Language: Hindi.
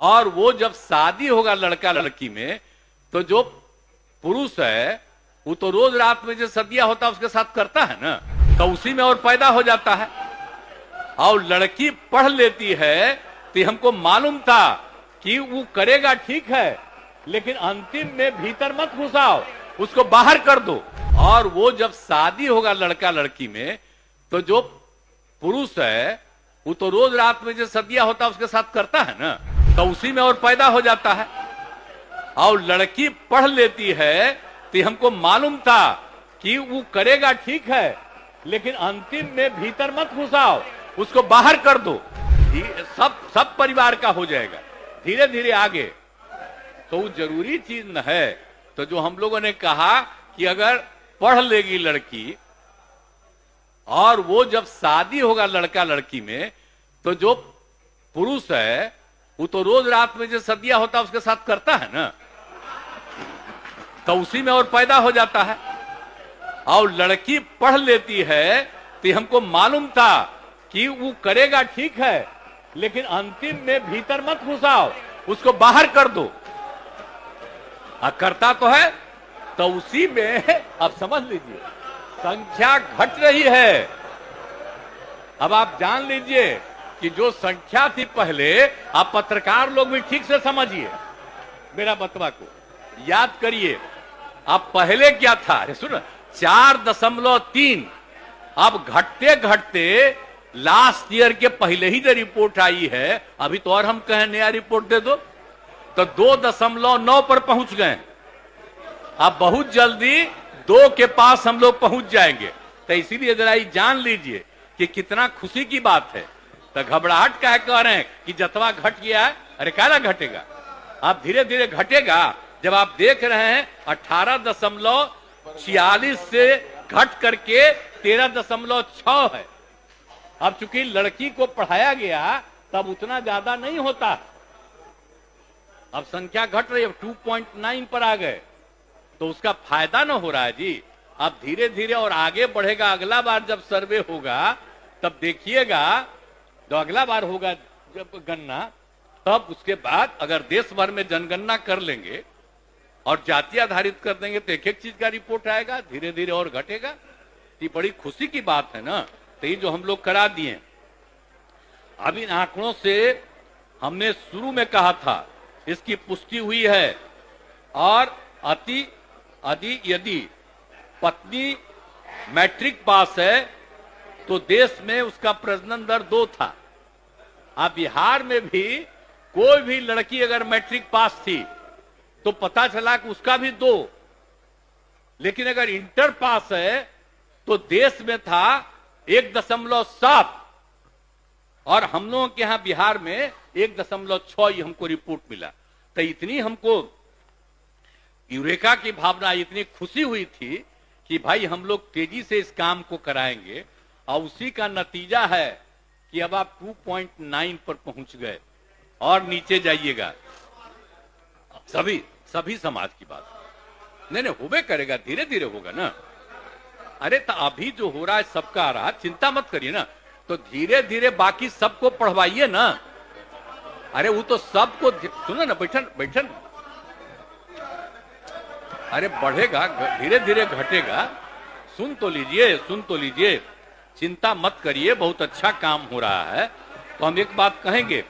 और वो जब शादी होगा लड़का लड़की में, तो जो पुरुष है वो तो रोज रात में जो सदिया होता है उसके साथ करता है ना, तो उसी में और पैदा हो जाता है। और लड़की पढ़ लेती है तो हमको मालूम था कि वो करेगा ठीक है, लेकिन अंतिम में भीतर मत घुसाओ, उसको बाहर कर दो। और वो जब शादी होगा लड़का लड़की में, तो जो पुरुष है वो तो रोज रात में जो सदिया होता है उसके साथ करता है ना, तो उसी में और पैदा हो जाता है। और लड़की पढ़ लेती है तो हमको मालूम था कि वो करेगा ठीक है, लेकिन अंतिम में भीतर मत घुसाओ, उसको बाहर कर दो। सब परिवार का हो जाएगा धीरे धीरे आगे। तो वो जरूरी चीज न है। तो जो हम लोगों ने कहा कि अगर पढ़ लेगी लड़की और वो जब शादी होगा लड़का लड़की में, तो जो पुरुष है वो तो रोज रात में जो सदिया होता है उसके साथ करता है ना, तो उसी में और पैदा हो जाता है। और लड़की पढ़ लेती है तो हमको मालूम था कि वो करेगा ठीक है, लेकिन अंतिम में भीतर मत घुसाओ, उसको बाहर कर दो। करता तो है, तो उसी में अब समझ लीजिए संख्या घट रही है। अब आप जान लीजिए कि जो संख्या थी पहले, आप पत्रकार लोग भी ठीक से समझिए मेरा बतवा को, याद करिए। अब पहले क्या था, अरे सुन, 4.3। अब घटते घटते लास्ट ईयर के पहले ही जो रिपोर्ट आई है, अभी तो और हम कहें नया रिपोर्ट दे दो, तो 2.9 पर पहुंच गए। अब बहुत जल्दी 2 के पास हम लोग पहुंच जाएंगे। तो इसीलिए जरा जान लीजिए कि कितना खुशी की बात है। तो घबराहट का कह रहे हैं कि जतवा घट गया है, अरे काला घटेगा, अब धीरे धीरे घटेगा। जब आप देख रहे हैं 18.46 से घट करके 13.6 है। अब चूंकि लड़की को पढ़ाया गया तब उतना ज्यादा नहीं होता, अब संख्या घट रही है, 2.9 पर आ गए, तो उसका फायदा ना हो रहा है जी। अब धीरे धीरे और आगे बढ़ेगा। अगला बार जब सर्वे होगा तब देखिएगा, जो अगला बार होगा जब गणना, तब उसके बाद अगर देश भर में जनगणना कर लेंगे और जाति आधारित कर देंगे तो एक एक चीज का रिपोर्ट आएगा, धीरे धीरे और घटेगा। ये बड़ी खुशी की बात है ना। तो ये जो हम लोग करा दिए, अब इन आंकड़ों से हमने शुरू में कहा था, इसकी पुष्टि हुई है। और यदि पत्नी मैट्रिक पास है तो देश में उसका प्रजनन दर 2 था। अब बिहार में भी कोई भी लड़की अगर मैट्रिक पास थी तो पता चला कि उसका भी 2, लेकिन अगर इंटर पास है तो देश में था 1.7, और हम लोगों के यहां बिहार में 1.6 हमको रिपोर्ट मिला। तो इतनी हमको यूरेका की भावना, इतनी खुशी हुई थी कि भाई हम लोग तेजी से इस काम को कराएंगे। और उसी का नतीजा है कि अब आप 2.9 पर पहुंच गए और नीचे जाइएगा। सभी समाज की बात नहीं होबे करेगा, धीरे धीरे होगा ना। अरे तो अभी जो हो रहा है सबका आ रहा, चिंता मत करिए ना। तो धीरे धीरे बाकी सबको पढ़वाइए ना। अरे वो तो सबको सुनो ना, बैठन अरे बढ़ेगा, धीरे धीरे घटेगा। सुन तो लीजिए, चिंता मत करिए, बहुत अच्छा काम हो रहा है। तो हम एक बात कहेंगे